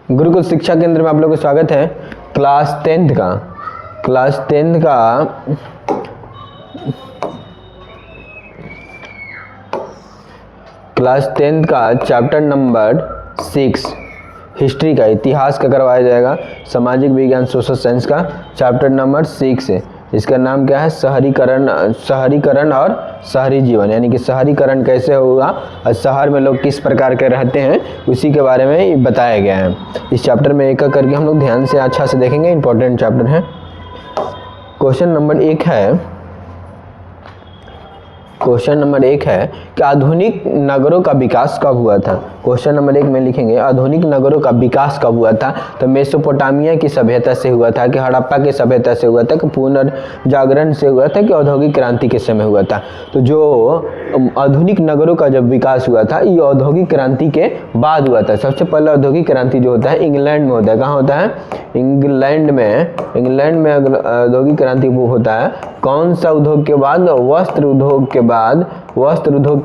गुरुकुल शिक्षा केंद्र में आप लोगों का स्वागत है। क्लास 10th का चैप्टर नंबर 6 हिस्ट्री का, इतिहास का करवाया जाएगा। सामाजिक विज्ञान सोशल साइंस का चैप्टर नंबर 6 है। इसका नाम क्या है? शहरीकरण और शहरी जीवन, यानी कि शहरीकरण कैसे होगा और शहर में लोग किस प्रकार के रहते हैं उसी के बारे में बताया गया है। इस चैप्टर में एक एक करके हम लोग ध्यान से अच्छा से देखेंगे। इंपॉर्टेंट चैप्टर है। क्वेश्चन नंबर 1 है कि आधुनिक नगरों का विकास कब हुआ था। क्वेश्चन नंबर 1 में लिखेंगे आधुनिक नगरों का विकास कब हुआ था। तो मेसोपोटामिया की सभ्यता से हुआ था, कि हड़प्पा की सभ्यता से हुआ था, कि पुनर्जागरण से हुआ था, कि औद्योगिक क्रांति के समय हुआ था। तो जो आधुनिक नगरों का जब विकास हुआ था ये औद्योगिक क्रांति के बाद हुआ था। सबसे पहले औद्योगिक क्रांति जो होता है इंग्लैंड में होता है। कहाँ होता है? इंग्लैंड में औद्योगिक क्रांति वो होता है। कौन सा उद्योग के बाद? वस्त्र उद्योग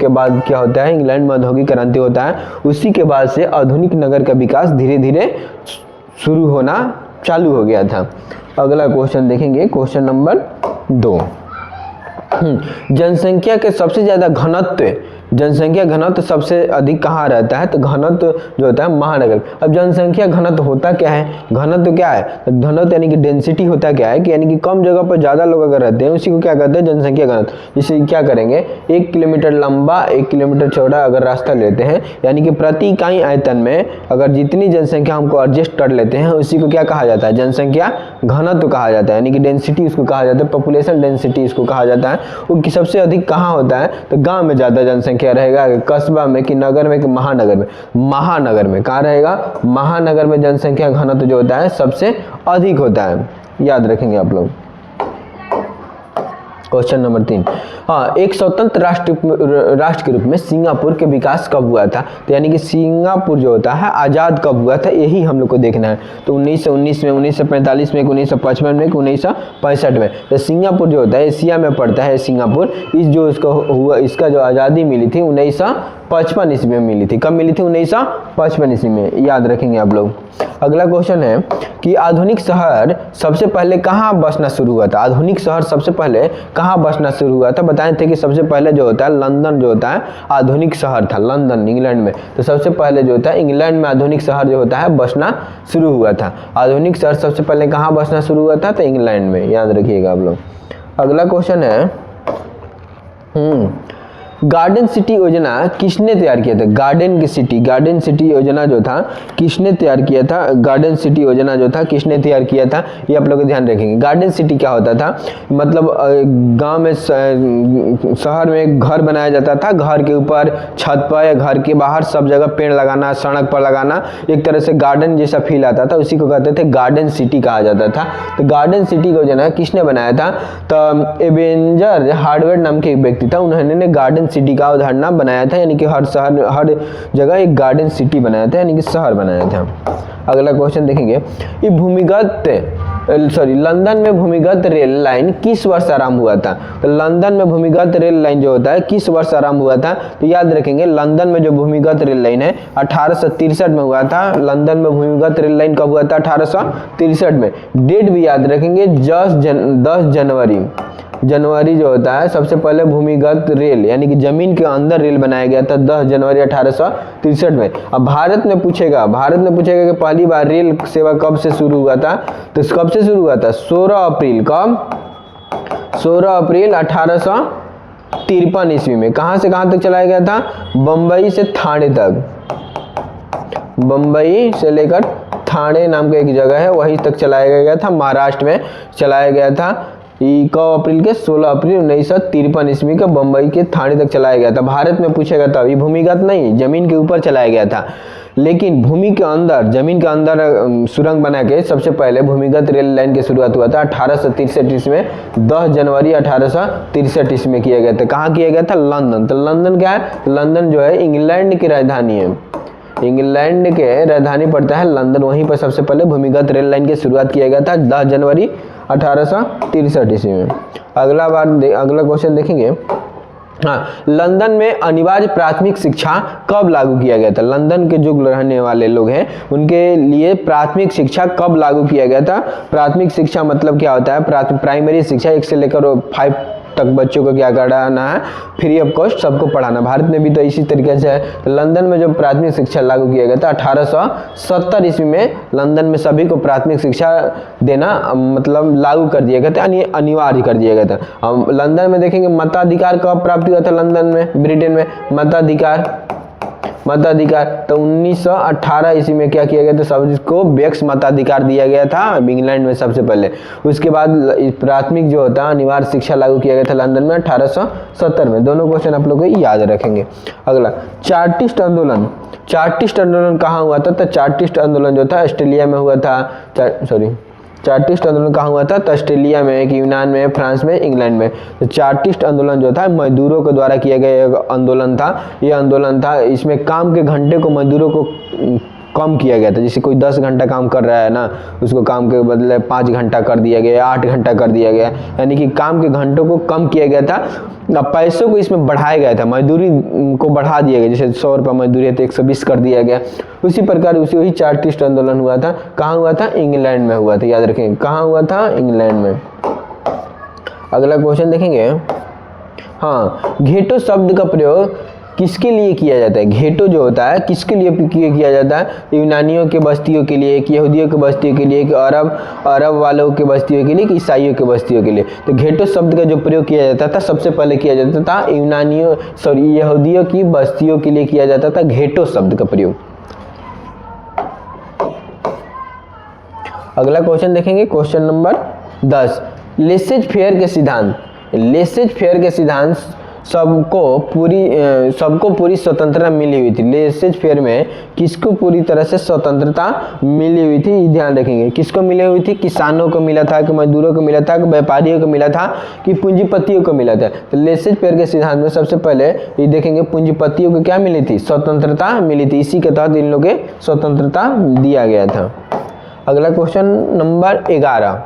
के बाद क्या होता है? इंग्लैंड में औद्योगिक क्रांति होता है। उसी के बाद से आधुनिक नगर का विकास धीरे धीरे शुरू होना चालू हो गया था। अगला क्वेश्चन देखेंगे, क्वेश्चन नंबर 2। जनसंख्या के सबसे ज्यादा जनसंख्या घनत्व सबसे अधिक कहाँ रहता है? तो घनत्व जो होता है महानगर। अब जनसंख्या घनत्व होता क्या है? घनत्व क्या है? घनत्व यानी कि डेंसिटी होता क्या है कि यानी कि कम जगह पर ज्यादा लोग अगर रहते हैं उसी को क्या कहते हैं? जनसंख्या घनत्व। इसे क्या करेंगे? 1 किलोमीटर लंबा 1 किलोमीटर चौड़ा अगर रास्ता लेते हैं, यानी कि प्रति इकाई आयतन में अगर जितनी जनसंख्या हमको एडजस्ट कर लेते हैं उसी को क्या कहा जाता है? जनसंख्या घनत्व कहा जाता है, यानी कि डेंसिटी उसको कहा जाता है, पॉपुलेशन डेंसिटी इसको कहा जाता है। वो सबसे अधिक कहाँ होता है? तो गाँव में ज्यादा जनसंख्या रहेगा, कस्बा में कि नगर में कि महानगर में? महानगर में। कहाँ रहेगा? महानगर में जनसंख्या घनत्व जो होता है सबसे अधिक होता है। याद रखेंगे आप लोग। क्वेश्चन नंबर 3, एक स्वतंत्र राष्ट्र के रूप में सिंगापुर के विकास कब हुआ था? तो यानी कि सिंगापुर जो होता है आज़ाद कब हुआ था, यही हम लोग को देखना है। तो 1919 में, 1945 में, 1955 में, 1965 में। तो सिंगापुर जो होता है एशिया में पड़ता है सिंगापुर। इसका जो आज़ादी मिली थी 1955 ईस्वी में मिली थी। कब मिली थी? 1955 ईस्वी में। याद रखेंगे आप लोग। अगला क्वेश्चन है कि आधुनिक शहर सबसे पहले कहाँ बसना शुरू हुआ था? आधुनिक शहर सबसे पहले कहाँ बसना शुरू हुआ था? बताए थे कि सबसे पहले जो होता है लंदन जो होता है आधुनिक शहर था, लंदन इंग्लैंड में। तो सबसे पहले जो होता है इंग्लैंड में आधुनिक शहर जो होता है बसना शुरू हुआ था। आधुनिक शहर सबसे पहले कहाँ बसना शुरू हुआ था? तो इंग्लैंड में। याद रखिएगा आप लोग। अगला क्वेश्चन है गार्डन सिटी योजना किसने तैयार किया था? गार्डन सिटी योजना जो था किसने तैयार किया था? गार्डन सिटी योजना जो था किसने तैयार किया था? ये आप लोग ध्यान रखेंगे। गार्डन सिटी क्या होता था? मतलब गांव में शहर में एक घर बनाया जाता था, घर के ऊपर छत पर या घर के बाहर सब जगह पेड़ लगाना, सड़क पर लगाना, एक तरह से गार्डन जैसा फील आता था, उसी को कहते थे गार्डन सिटी कहा जाता था। तो गार्डन सिटी योजना किसने बनाया था? तो एवेंजर हार्वर्ड नाम के एक व्यक्ति था, उन्होंने गार्डन सिटी का अवधारणा बनाया था, यानी कि हर जगह एक गार्डन सिटी बनाया था, यानी कि शहर बनाया था। अगला क्वेश्चन देखेंगे, ये लंदन में भूमिगत रेल लाइन किस वर्ष आरंभ हुआ था? तो लंदन में भूमिगत रेल लाइन जो होता है किस वर्ष आरंभ हुआ था? तो याद रखेंगे लंदन में जो भूमिगत रेल लाइन है 1863 में हुआ था। लंदन में भूमिगत रेल लाइन कब हुआ था? 1863 में। डेट भी याद रखेंगे 10 जनवरी जो होता है सबसे पहले भूमिगत रेल यानी कि जमीन के अंदर रेल बनाया गया था 10 जनवरी 1863 में। अब भारत में पूछेगा कि पहली बार रेल सेवा कब से शुरू हुआ था? तो कब से शुरू हुआ था? 16 अप्रैल। कब? 16 अप्रैल 1853 ईस्वी में। कहां से कहां तक चलाया गया था? बंबई से थाने तक। बंबई से लेकर थाने नाम का एक जगह है वहीं तक चलाया गया था, महाराष्ट्र में चलाया गया था। कब अप्रैल के? 16 अप्रैल 1953 ईस्वी का बंबई के थाने तक चलाया गया था। भारत में पूछेगा तब, ये भूमिगत नहीं जमीन के ऊपर चलाया गया था, लेकिन भूमि के अंदर जमीन के अंदर सुरंग बना के सबसे पहले भूमिगत रेल लाइन की शुरुआत हुआ था 1863 ईस्वी में। 10 जनवरी 1863 ईस्वी में किया गया था। कहाँ किया गया था? लंदन। तो लंदन क्या है? लंदन जो है इंग्लैंड की राजधानी है, इंग्लैंड के राजधानी पड़ता है लंदन। वहीं पर सबसे पहले भूमिगत रेल लाइन की शुरुआत किया गया था 10 जनवरी 1863 ईस्वी में। अगला क्वेश्चन देखेंगे हाँ, लंदन में अनिवार्य प्राथमिक शिक्षा कब लागू किया गया था? लंदन के जो रहने वाले लोग हैं उनके लिए प्राथमिक शिक्षा कब लागू किया गया था? प्राथमिक शिक्षा मतलब क्या होता है? प्राइमरी शिक्षा 1 से लेकर 5 तक बच्चों को क्या कराना है? फ्री ऑफ कॉस्ट सबको पढ़ाना। भारत में भी तो इसी तरीके से है। तो लंदन में जो प्राथमिक शिक्षा लागू किया गया था 1870 ईस्वी में लंदन में सभी को प्राथमिक शिक्षा देना मतलब लागू कर दिया गया था, अनिवार्य कर दिया गया था। लंदन में देखेंगे मताधिकार कब प्राप्त हुआ था? लंदन में, ब्रिटेन में मताधिकार तो 1918 ईस्वी में क्या किया गया था? सबको बेक्स मताधिकार दिया गया था इंग्लैंड में सबसे पहले। उसके बाद प्राथमिक जो होता है अनिवार्य शिक्षा लागू किया गया था लंदन में 1870 में। दोनों क्वेश्चन आप लोग को याद रखेंगे। अगला, चार्टिस्ट आंदोलन कहाँ हुआ था? तो चार्टिस्ट आंदोलन जो था ऑस्ट्रेलिया में हुआ था। चार्टिस्ट आंदोलन कहाँ हुआ था? तो ऑस्ट्रेलिया में, एक यूनान में, फ्रांस में, इंग्लैंड में। तो चार्टिस्ट आंदोलन जो था मजदूरों के द्वारा किया गया एक आंदोलन था। ये आंदोलन था, इसमें काम के घंटे को मजदूरों को कम किया गया था। जैसे कोई 10 घंटा काम कर रहा है ना, उसको काम के बदले 5 घंटा कर दिया गया, 8 घंटा कर दिया गया, यानी कि काम के घंटों को कम किया गया था। पैसों को इसमें बढ़ाया गया था, मजदूरी को बढ़ा दिया गया। जैसे 100 रुपये मजदूरी है तो 120 कर दिया गया। उसी प्रकार वही चार्टिस्ट आंदोलन हुआ था। कहाँ हुआ था? इंग्लैंड में हुआ था। याद रखेंगे कहाँ हुआ था? इंग्लैंड में। अगला क्वेश्चन देखेंगे। हाँ, घेटो शब्द का प्रयोग किसके लिए किया जाता है? घेटो जो होता है किसके लिए किया जाता है? यूनानियों के बस्तियों के लिए, एक यहूदियों के बस्तियों के लिए, एक अरब वालों के बस्तियों के लिए, एक ईसाइयों के बस्तियों के लिए। तो घेटो शब्द का जो प्रयोग किया जाता था सबसे पहले किया जाता था यहूदियों की बस्तियों के लिए किया जाता था घेटो शब्द का प्रयोग। अगला क्वेश्चन देखेंगे, क्वेश्चन नंबर 10। लेसेज फेयर के सिद्धांत सबको पूरी स्वतंत्रता मिली हुई थी। लेसेज फेयर में किसको पूरी तरह से स्वतंत्रता मिली हुई थी? ध्यान रखेंगे किसको मिली हुई थी? किसानों को मिला था कि मजदूरों को मिला था कि व्यापारियों को मिला था कि पूंजीपतियों को मिला था? तो लेसेज फेयर के सिद्धांत में सबसे पहले ये देखेंगे पूंजीपतियों को क्या मिली थी? स्वतंत्रता मिली थी। इसी के तहत इन लोगों को स्वतंत्रता दिया गया था। अगला क्वेश्चन नंबर 11।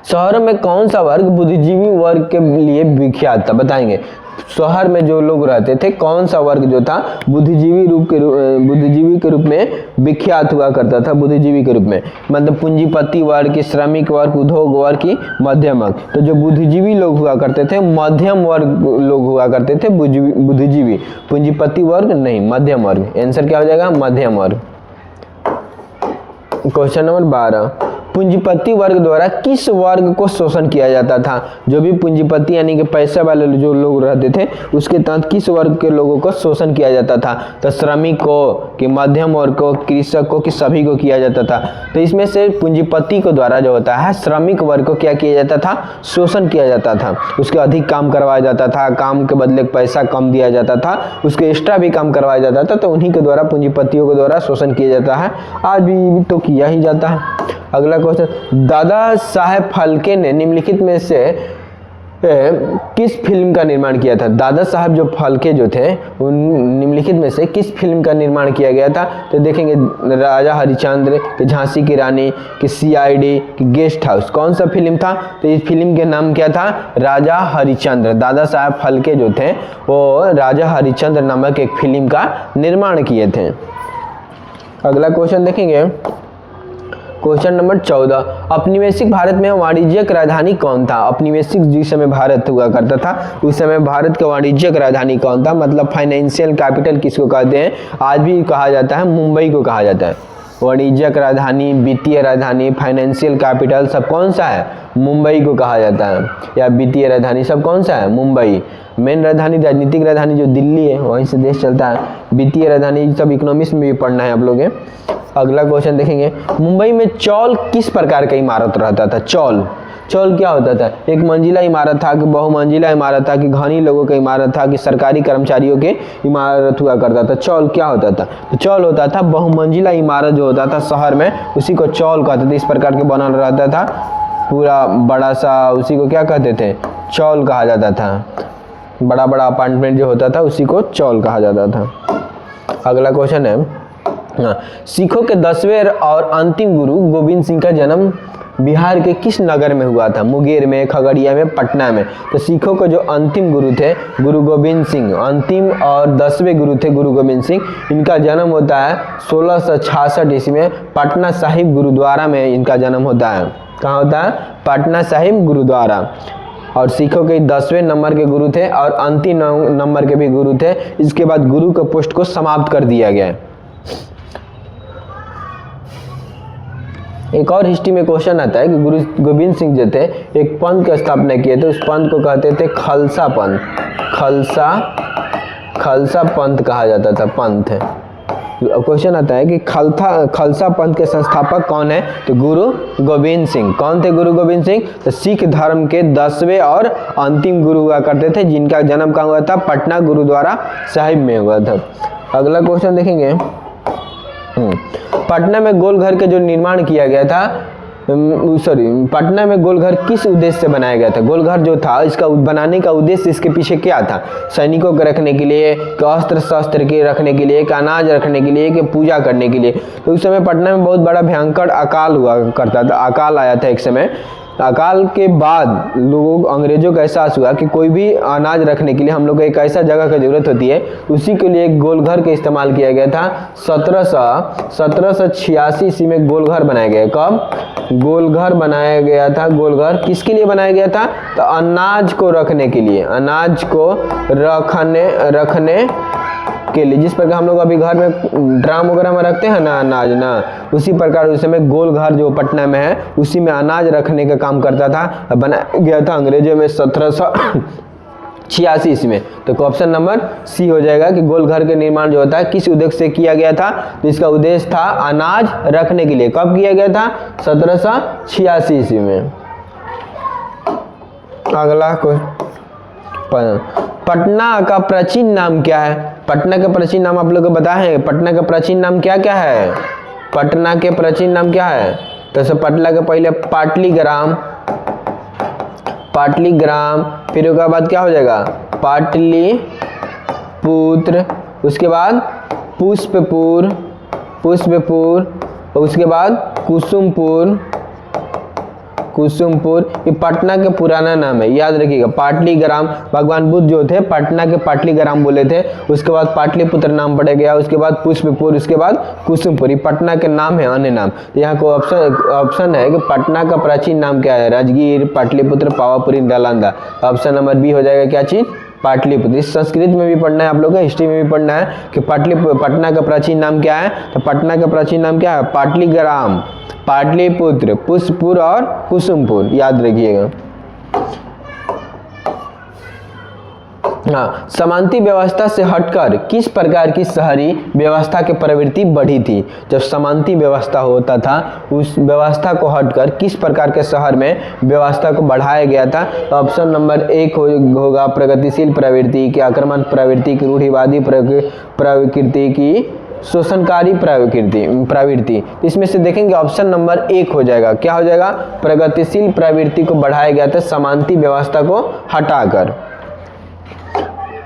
शहरों में कौन सा वर्ग बुद्धिजीवी वर्ग के लिए विख्यात था? बताएंगे। शहर में जो लोग रहते थे कौन सा वर्ग जो था बुद्धिजीवी के रूप में विख्यात हुआ करता था? बुद्धिजीवी के रूप में मतलब पूंजीपति वर्ग की, श्रमिक वर्ग, उद्योग वर्ग की, मध्यम वर्ग। तो जो बुद्धिजीवी लोग हुआ करते थे मध्यम वर्ग लोग हुआ करते थे। बुद्धिजीवी, पूंजीपति वर्ग नहीं, मध्यम वर्ग। आंसर क्या हो जाएगा? मध्यम वर्ग। Question number 12। पूंजीपति वर्ग द्वारा किस वर्ग को शोषण किया जाता था? जो भी पूंजीपति यानी कि पैसे वाले जो लोग रहते थे उसके तहत किस वर्ग के लोगों को शोषण किया जाता था? तो श्रमिक को कि मध्यम वर्ग को, कृषक को कि सभी को किया जाता था? तो इसमें से पूंजीपति को द्वारा जो होता है श्रमिक वर्ग को क्या किया जाता था? शोषण किया जाता था। उसके अधिक काम करवाया जाता था, काम के बदले पैसा कम दिया जाता था, उसके एक्स्ट्रा भी काम करवाया जाता था। तो उन्हीं के द्वारा, पूंजीपतियों के द्वारा शोषण किया जाता है। आज भी तो किया ही जाता है। अगला क्वेश्चन, दादा साहेब फाल्के ने निम्नलिखित में से किस फिल्म का निर्माण किया था? दादा साहब जो फाल्के जो थे उन निम्नलिखित में से किस फिल्म का निर्माण किया गया था? तो देखेंगे राजा हरिश्चंद्र, कि झांसी की रानी, कि CID, कि गेस्ट हाउस। कौन सा फिल्म था? तो इस फिल्म के नाम क्या था? राजा हरिश्चंद्र। दादा साहब फाल्के जो थे वो राजा हरिश्चंद्र नामक एक फिल्म का निर्माण किए थे। अगला क्वेश्चन देखेंगे, क्वेश्चन नंबर 14। औपनिवेशिक भारत में वाणिज्यिक राजधानी कौन था? औपनिवेशिक जिस समय भारत हुआ करता था उस समय भारत का वाणिज्यिक राजधानी कौन था? मतलब फाइनेंशियल कैपिटल किसको कहते हैं? आज भी कहा जाता है मुंबई को कहा जाता है। वाणिज्यिक राजधानी, वित्तीय राजधानी, फाइनेंशियल कैपिटल सब कौन सा है? मुंबई को कहा जाता है। या वित्तीय राजधानी सब कौन सा है? मुंबई। मेन राजधानी, राजनीतिक राजधानी जो दिल्ली है वहीं से देश चलता है। वित्तीय राजधानी सब इकोनॉमिक्स में भी पढ़ना है आप लोग। अगला क्वेश्चन देखेंगे, मुंबई में चौल किस प्रकार का इमारत रहता था? चौल क्या होता था? एक मंजिला इमारत था कि बहुमंजिला इमारत था कि घनी लोगों का इमारत था कि सरकारी कर्मचारियों के इमारत हुआ करता था? चौल क्या होता था? तो चौल होता था बहुमंजिला इमारत जो होता था शहर में, उसी को चौल कहते थे। इस प्रकार के बना रहता था पूरा बड़ा सा, उसी को क्या कहते थे? चौल कहा जाता था। बड़ा बड़ा अपार्टमेंट जो होता था उसी को चौल कहा जाता था। अगला क्वेश्चन है, सिखों के 10वें और अंतिम गुरु गोविंद सिंह का जन्म बिहार के किस नगर में हुआ था? मुंगेर में, खगड़िया में, पटना में। तो सिखों के जो अंतिम गुरु थे गुरु गोविंद सिंह, अंतिम और 10वें गुरु थे गुरु गोविंद सिंह। इनका जन्म होता है 1666 ईस्वी में पटना साहिब गुरुद्वारा में इनका जन्म होता है। कहाँ होता है? पटना साहिब गुरुद्वारा। और सिखों के 10वें नंबर के गुरु थे और अंतिम नंबर के भी गुरु थे। इसके बाद गुरु के पोस्ट को समाप्त कर दिया गया। एक और हिस्ट्री में क्वेश्चन आता है कि गुरु गोविंद सिंह जो थे एक पंथ की स्थापना किए थे, उस पंथ को कहते थे खालसा पंथ। खालसा पंथ कहा जाता था, पंथ है। क्वेश्चन आता है कि खालसा पंथ के संस्थापक कौन है? तो गुरु गोविंद सिंह। कौन थे गुरु गोविंद सिंह? तो सिख धर्म के 10वें और अंतिम गुरु हुआ करते थे, जिनका जन्म कहाँ हुआ था? पटना गुरुद्वारा साहिब में हुआ था। अगला क्वेश्चन देखेंगे, पटना में गोलघर के जो निर्माण किया गया था, पटना में गोलघर किस उद्देश्य से बनाया गया था? गोलघर जो था इसका बनाने का उद्देश्य इसके पीछे क्या था? सैनिकों को रखने के लिए, कि अस्त्र शस्त्र के रखने के लिए, कि अनाज रखने के लिए, कि पूजा करने के लिए? तो उस समय पटना में बहुत बड़ा भयंकर अकाल हुआ करता था, अकाल आया था एक समय। अकाल के बाद लोगों अंग्रेजों का एहसास हुआ कि कोई भी अनाज रखने के लिए हम लोग को एक ऐसा जगह की जरूरत होती है, उसी के लिए एक गोलघर का इस्तेमाल किया गया था। 1786 ईस्वी में गोलघर बनाया गया। कब गोलघर बनाया गया था? गोलघर किसके लिए बनाया गया था? तो अनाज को रखने के लिए, अनाज को रखने के लिए। जिस प्रकार हम लोग अभी घर में ड्राम वगैरह में रखते हैं ना अनाज ना, उसी प्रकार उस समय गोलघर जो पटना में है उसी में अनाज रखने का काम करता था। बनाया गया था अंग्रेजों में 1786 ईस्वी में। तो ऑप्शन नंबर सी हो जाएगा कि गोलघर के निर्माण जो होता है किस उद्देश्य से किया गया था? तो इसका उद्देश्य था अनाज रखने के लिए। कब किया गया था? 1786 ईस्वी में। अगला पटना का प्राचीन नाम क्या है? पटना का प्राचीन नाम आप लोग को बताए हैं। पटना का प्राचीन नाम क्या क्या है? पटना के प्राचीन नाम क्या है? तो सब पटना के पहले पाटलीग्राम, फिर उसके बाद क्या हो जाएगा? पाटलिपुत्र, उसके बाद पुष्पपुर, उसके बाद कुसुमपुर। ये पटना के पुराना नाम है, याद रखिएगा। पाटलीग्राम, भगवान बुद्ध जो थे पटना के पाटलीग्राम बोले थे। उसके बाद पाटलिपुत्र नाम पड़ गया, उसके बाद पुष्पपुर, उसके बाद कुसुमपुर। ये पटना के नाम है, अन्य नाम। तो यहाँ को ऑप्शन है कि पटना का प्राचीन नाम क्या है? Rajgir, Pataliputra, Pawapuri, Nalanda. Option number B हो जाएगा क्या चीज? पाटलिपुत्र। इस संस्कृत में भी पढ़ना है आप लोग को, हिस्ट्री में भी पढ़ना है कि पटना का प्राचीन नाम क्या है? तो पटना का प्राचीन नाम क्या है? पाटलीग्राम, पाटलिपुत्र, पुष्पपुर और कुसुमपुर, याद रखिएगा। हाँ, समांती व्यवस्था से हटकर किस प्रकार की शहरी व्यवस्था की प्रवृत्ति बढ़ी थी? जब समांती व्यवस्था होता था उस व्यवस्था को हटकर किस प्रकार के शहर में व्यवस्था को बढ़ाया गया था? तो ऑप्शन नंबर एक होगा प्रगतिशील प्रवृत्ति की, आक्रामक प्रवृत्ति की, रूढ़िवादी प्रवृत्ति की, शोषणकारी प्रवृत्ति। इसमें से देखेंगे ऑप्शन नंबर एक हो जाएगा। क्या हो जाएगा? प्रगतिशील प्रवृत्ति को बढ़ाया गया था समांती व्यवस्था को हटाकर।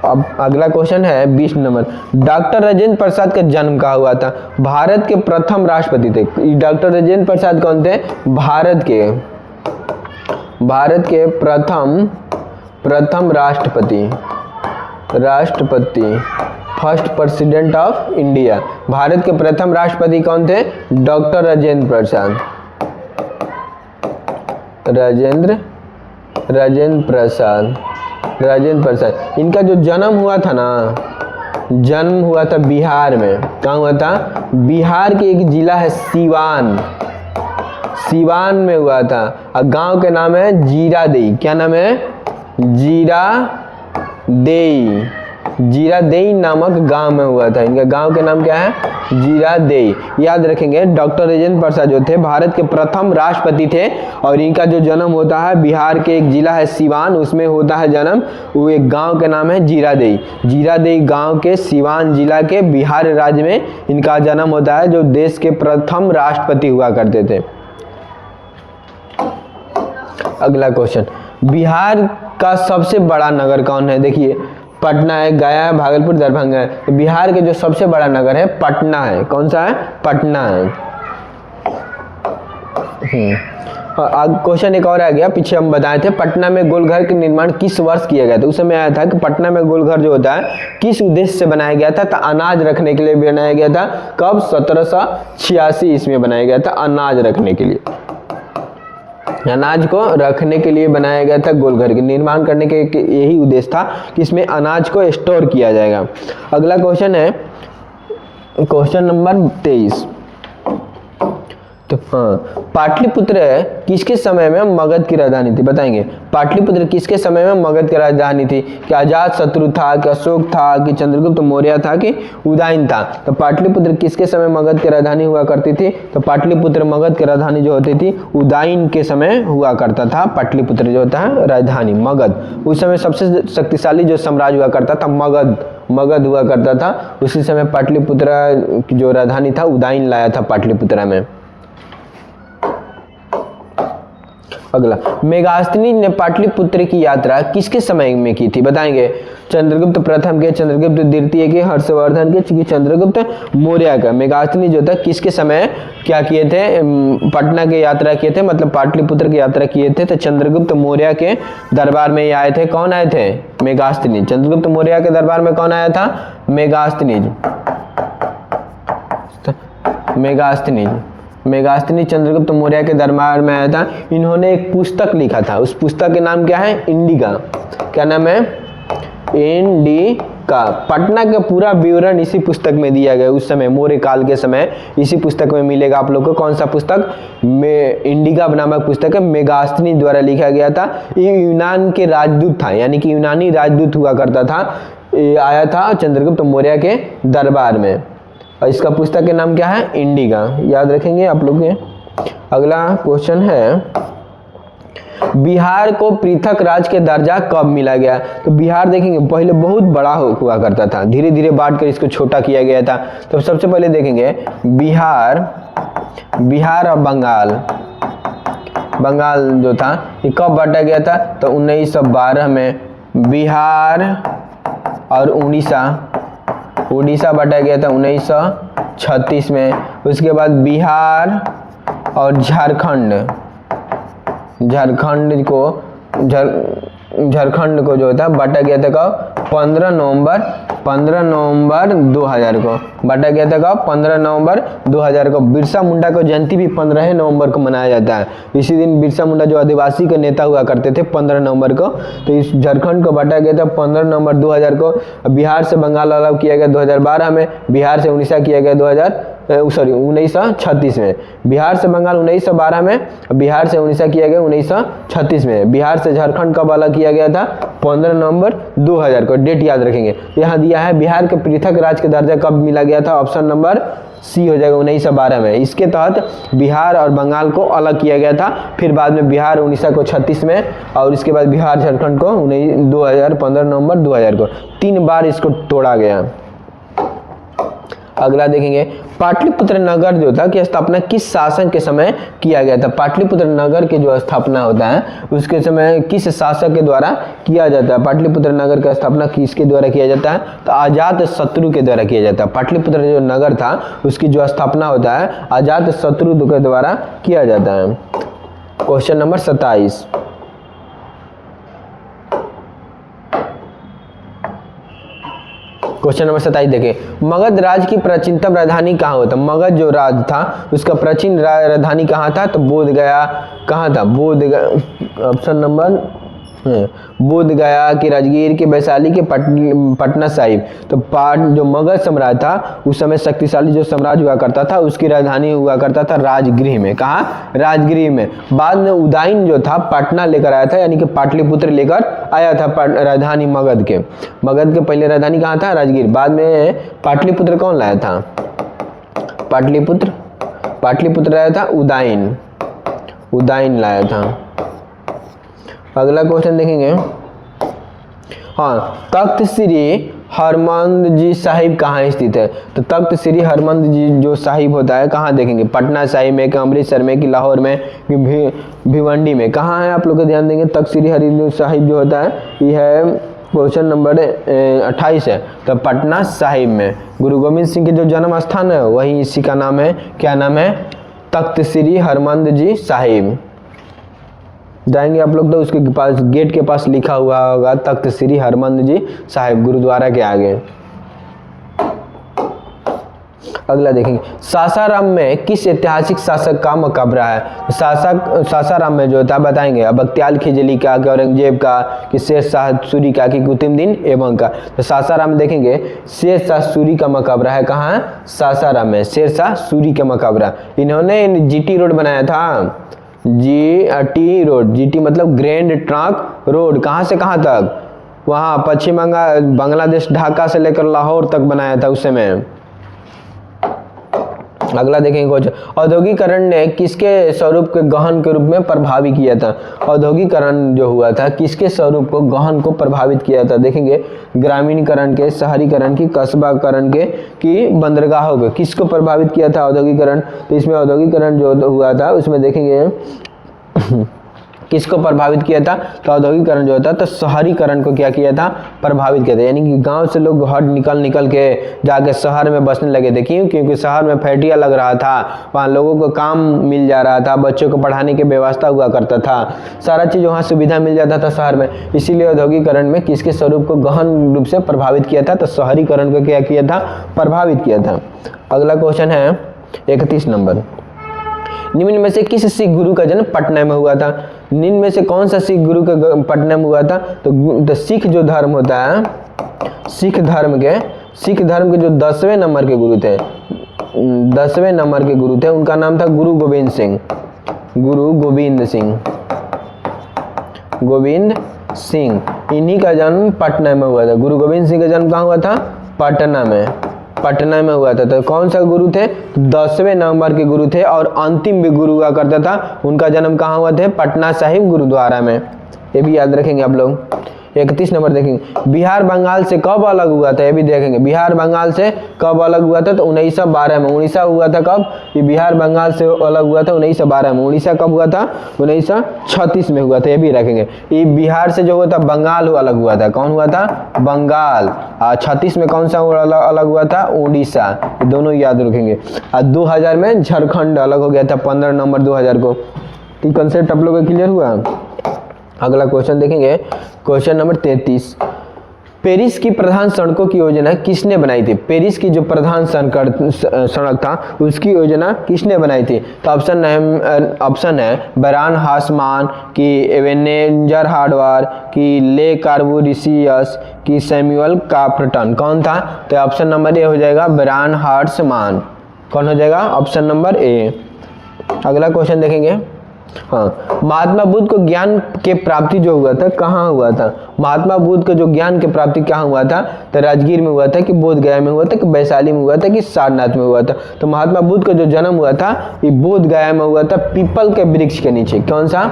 अब अगला क्वेश्चन है 20 नंबर। डॉक्टर राजेंद्र प्रसाद का जन्म कहाँ हुआ था? भारत के प्रथम राष्ट्रपति थे। डॉक्टर राजेंद्र प्रसाद कौन थे? भारत के प्रथम राष्ट्रपति, first president of India. Bharat के प्रथम राष्ट्रपति कौन थे? डॉक्टर राजेंद्र प्रसाद। इनका जो जन्म हुआ था ना, जन्म हुआ था बिहार में। कहाँ हुआ था? बिहार के एक जिला है सिवान में हुआ था। और गांव के नाम है जीरादेई। क्या नाम है? जीरादेई नामक गांव में हुआ था। इनका गांव के नाम क्या है? जीरादेई। याद रखेंगे, डॉक्टर राजेंद्र प्रसाद जो थे भारत के प्रथम राष्ट्रपति थे और इनका जो जन्म होता है बिहार के एक जिला है सिवान, उसमें होता है जन्म। वो एक गांव के नाम है जीरादेई गांव के सिवान जिला के बिहार राज्य में इनका जन्म होता है, जो देश के प्रथम राष्ट्रपति हुआ करते थे। अगला क्वेश्चन, बिहार का सबसे बड़ा नगर कौन है? देखिए, पटना है, गया है, भागलपुर, दरभंगा है। तो बिहार के जो सबसे बड़ा नगर है पटना है। कौन सा है? पटना है। क्वेश्चन एक और आ गया, पीछे हम बताए थे पटना में गोलघर का निर्माण किस वर्ष किया गया था। उस समय आया था कि पटना में गोलघर जो होता है किस उद्देश्य से बनाया गया था, तो अनाज रखने के लिए बनाया गया था। कब? 1786 इसमें बनाया गया था, अनाज रखने के लिए, अनाज को रखने के लिए बनाया गया था। गोलघर के निर्माण करने के यही उद्देश्य था कि इसमें अनाज को स्टोर किया जाएगा। अगला क्वेश्चन है क्वेश्चन नंबर 23। तो पाटलिपुत्र किसके समय में मगध की राजधानी थी, बताएंगे। पाटलिपुत्र किसके समय में मगध की राजधानी थी? कि अजात शत्रु था, कि अशोक था, कि चंद्रगुप्त मौर्य था, कि उदयन था? तो पाटलिपुत्र किसके समय मगध की राजधानी हुआ करती थी? तो पाटलिपुत्र मगध की राजधानी जो होती थी उदयन के समय हुआ करता था। पाटलिपुत्र जो होता है राजधानी मगध, उस समय सबसे शक्तिशाली जो साम्राज्य हुआ करता था मगध हुआ करता था। उसी समय पाटलिपुत्र की जो राजधानी था उदयन लाया था पाटलिपुत्र में। अगला, मेगास्थनी ने पाटलिपुत्र की यात्रा किसके समय में की थी, बताएंगे। चंद्रगुप्त प्रथम के, चंद्रगुप्त द्वितीय के, हर्षवर्धन के, चंद्रगुप्त मौर्य का। मेगास्थनी जो था किसके समय क्या किए थे? पटना की यात्रा किए थे, मतलब पाटलिपुत्र की यात्रा किए थे। तो चंद्रगुप्त मौर्य के दरबार में आए थे। कौन आए थे? मेगास्थनी। चंद्रगुप्त मौर्य के दरबार में कौन आया था? मेगास्थनी चंद्रगुप्त मौर्य के दरबार में आया था। इन्होंने एक पुस्तक लिखा था, उस पुस्तक के नाम क्या है? इंडिका। क्या नाम है? इंडिका। पटना का पूरा विवरण इसी पुस्तक में दिया गया। उस समय मौर्य काल के समय इसी पुस्तक में मिलेगा आप लोग को। कौन सा पुस्तक? इंडिका नामक पुस्तक है, मेगास्थनी द्वारा लिखा गया था। ये यूनान के राजदूत था, यानी कि यूनानी राजदूत हुआ करता था। ये आया था चंद्रगुप्त मौर्य के दरबार में, और इसका पुस्तक के नाम क्या है? इंडिका। याद रखेंगे आप लोग। अगला क्वेश्चन है, बिहार को पृथक राज्य के दर्जा कब मिला गया? तो बिहार देखेंगे पहले बहुत बड़ा हुआ करता था, धीरे धीरे बांट कर इसको छोटा किया गया था। तो सबसे पहले देखेंगे बिहार और बंगाल जो था ये कब बांटा गया था? तो 1912 में बिहार और उड़ीसा बांटा गया था 1936 में। उसके बाद बिहार और झारखंड को जो था बांटा गया था कब? 15 नवंबर 2000 को बांटा गया था। कब? 15 नवंबर 2000 को। बिरसा मुंडा को जयंती भी 15 नवंबर को मनाया जाता है। इसी दिन बिरसा मुंडा जो आदिवासी के नेता हुआ करते थे 15 नवंबर को। तो इस झारखंड को बांटा गया था 15 नवंबर 2000 को। बिहार से बंगाल अलग किया गया 2012 में। बिहार से उड़ीसा किया गया 1936 में। बिहार से बंगाल 1912 में, बिहार से उड़ीसा किया गया 1936 में। बिहार से झारखंड कब अलग किया गया था? 15 नवंबर 2000 को। डेट याद रखेंगे। यहाँ दिया है बिहार के पृथक राज्य का दर्जा कब मिला गया था? ऑप्शन नंबर सी हो जाएगा 1912 में। इसके तहत बिहार और बंगाल को अलग किया गया था। फिर बाद में बिहार उड़ीसा को 36 में, और इसके बाद बिहार झारखंड को 15 नवंबर 2000 को। 3 बार इसको तोड़ा गया। अगला देखेंगे, पाटलिपुत्र नगर जो था की स्थापना किस शासक के समय किया गया था? पाटलिपुत्र नगर की जो स्थापना होता है उसके समय किस शासक के द्वारा किया जाता है? पाटलिपुत्र नगर का स्थापना किसके द्वारा किया जाता है? तो अजात शत्रु के द्वारा किया जाता है। पाटलिपुत्र जो नगर था उसकी जो स्थापना होता है अजात शत्रु के द्वारा किया जाता है। Question number 27। क्वेश्चन नंबर 27 देखें, मगध राज्य की प्राचीनतम राजधानी कहाँ होता? मगध जो राज था उसका प्राचीन राजधानी कहाँ था? तो बोध गया। कहाँ था? बोध गया। ऑप्शन नंबर बोध गया की राजगीर के वैशाली के पटना साहिब। तो जो मगध सम्राट था उस समय शक्तिशाली जो साम्राज्य हुआ करता था उसकी राजधानी हुआ करता था राजगृह में। कहाँ? राजगृह में। बाद में उदयन जो था पटना लेकर आया था, यानी कि पाटलिपुत्र लेकर आया था राजधानी मगध के। मगध के पहले राजधानी कहाँ था? राजगीर। बाद में पाटलिपुत्र कौन लाया था? पाटलिपुत्र लाया था उदयन लाया था। अगला क्वेश्चन देखेंगे, तख्त श्री हरमंद जी साहिब कहाँ स्थित है? तो तख्त श्री हरमंद जी जो साहिब होता है कहाँ देखेंगे? पटना साहिब में, कि अमृतसर में, कि लाहौर में, कि भिवंडी में? कहाँ है आप लोग ध्यान देंगे। तख्त श्री हरमंद साहिब जो होता है ये है क्वेश्चन नंबर 28 है। तो पटना साहिब में गुरु गोविंद सिंह के जो जन्म स्थान है वही इसी का नाम है। क्या नाम है? तख्त श्री हरमंद जी साहिब। जाएंगे आप लोग तो उसके पास गेट के पास लिखा हुआ होगा तख्त श्री हरमंदिर जी साहिब गुरुद्वारा के आगे। अगला देखेंगे, सासाराम में किस ऐतिहासिक शासक का मकबरा है? सासाराम में जो था बताएंगे, अब बख्तियार खिजली का, कि औरंगजेब का, कि शेर शाह सूरी का, कि कुतुबुद्दीन ऐबक का। तो सासाराम में देखेंगे शेर शाह सूरी का मकबरा है। कहाँ है? सासाराम में शेर शाह सूरी का मकबरा। इन्होंने जीटी रोड बनाया था, जीटी रोड, जीटी मतलब ग्रैंड ट्रंक रोड। कहाँ से कहाँ तक? वहाँ पश्चिम बांग्लादेश, ढाका से लेकर लाहौर तक बनाया था उस समय। अगला देखेंगे कुछ, औद्योगिकरण ने किसके स्वरूप के गहन के रूप में प्रभावित किया था? औद्योगिकरण जो हुआ था किसके स्वरूप को, गहन को प्रभावित किया था? देखेंगे ग्रामीणकरण के, शहरीकरण की, कस्बाकरण के, कि बंदरगाहों के, किसको प्रभावित किया था औद्योगिकरण? तो इसमें औद्योगिकरण जो हुआ था उसमें देखेंगे किसको प्रभावित किया था? तो औद्योगिकरण जो होता है तो शहरीकरण को क्या किया था? प्रभावित किया था। यानी कि गांव से लोग हट निकल के जाके शहर में बसने लगे थे। क्यों? क्योंकि शहर में फैक्ट्रियाँ लग रहा था, वहाँ लोगों को काम मिल जा रहा था, बच्चों को पढ़ाने की व्यवस्था हुआ करता था, सारा चीज़ वहाँ सुविधा मिल जाता था शहर में। इसीलिए औद्योगिकरण में किसके स्वरूप को गहन रूप से प्रभावित किया था? तो शहरीकरण को क्या किया था? प्रभावित किया था। अगला क्वेश्चन है 31 नंबर, निम्न में से किस सिख गुरु का जन्म पटना में हुआ था? निम्न में से कौन सा सिख गुरु का पटना में हुआ था? तो सिख जो धर्म होता है, सिख धर्म के जो 10वें नंबर के गुरु थे, 10वें नंबर के गुरु थे, उनका नाम था गुरु गोविंद सिंह। गुरु गोविंद सिंह, इन्हीं का जन्म पटना में हुआ था। गुरु गोविंद सिंह का जन्म कहाँ हुआ था? पटना में हुआ था। तो कौन सा गुरु थे? 10वें नंबर के गुरु थे और अंतिम भी गुरु हुआ करता था। उनका जन्म कहाँ हुआ था? पटना साहिब गुरुद्वारा में। ये भी याद रखेंगे आप लोग। 31 नंबर देखेंगे, बिहार बंगाल से कब अलग हुआ था? ये भी देखेंगे, बिहार बंगाल से कब अलग हुआ था? तो 1912 में। उड़ीसा हुआ था कब? ये बिहार बंगाल से अलग हुआ था 1912 में। उड़ीसा कब हुआ था? 1936 में हुआ था। ये भी रखेंगे। ये बिहार से जो हुआ था बंगाल अलग हुआ था। कौन हुआ था? बंगाल। 36 में कौन सा अलग हुआ था? उड़ीसा। दोनों याद रखेंगे। 2000 में झारखंड अलग हो गया था 15 नवंबर 2000 को। तो कंसेप्ट आप लोगों को क्लियर हुआ? अगला क्वेश्चन देखेंगे, क्वेश्चन नंबर 33, पेरिस की प्रधान सड़कों की योजना किसने बनाई थी? पेरिस की जो प्रधान सड़क था उसकी योजना किसने बनाई थी? तो ऑप्शन है बरान हासमान, की एवेंजर हार्डवार, की ले कार्बोरिसियस, की सैमुअल काफ्रटन। कौन था? तो ऑप्शन नंबर ए हो जाएगा बरान हासमान। कौन हो जाएगा? Option number A. अगला क्वेश्चन देखेंगे, हाँ, महात्मा बुद्ध को ज्ञान के प्राप्ति जो हुआ था कहाँ हुआ था? महात्मा बुद्ध को जो ज्ञान के प्राप्ति कहाँ हुआ था? तो राजगीर में हुआ था, कि बोध गया में हुआ था, कि वैशाली में हुआ था, कि सारनाथ में हुआ था? तो महात्मा बुद्ध का जो जन्म हुआ था ये बोध गया में हुआ था, पीपल के वृक्ष के नीचे। कौन सा?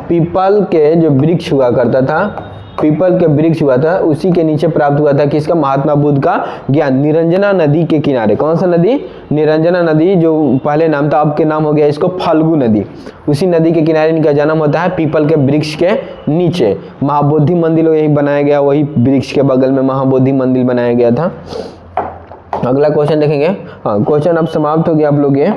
पीपल के जो वृक्ष हुआ करता था, पीपल के वृक्ष हुआ था, उसी के नीचे प्राप्त हुआ था किसका? महात्मा बुद्ध का ज्ञान। निरंजना नदी के किनारे। कौन सा नदी? निरंजना नदी, जो पहले नाम था अब के नाम हो गया इसको फाल्गु नदी। उसी नदी के किनारे इनका जन्म होता है, पीपल के वृक्ष के नीचे। महाबोधि मंदिर यही बनाया गया, वही वृक्ष के बगल में महाबोधि मंदिर बनाया गया था। अगला क्वेश्चन देखेंगे, हाँ, क्वेश्चन अब समाप्त हो गया आप लोग ये।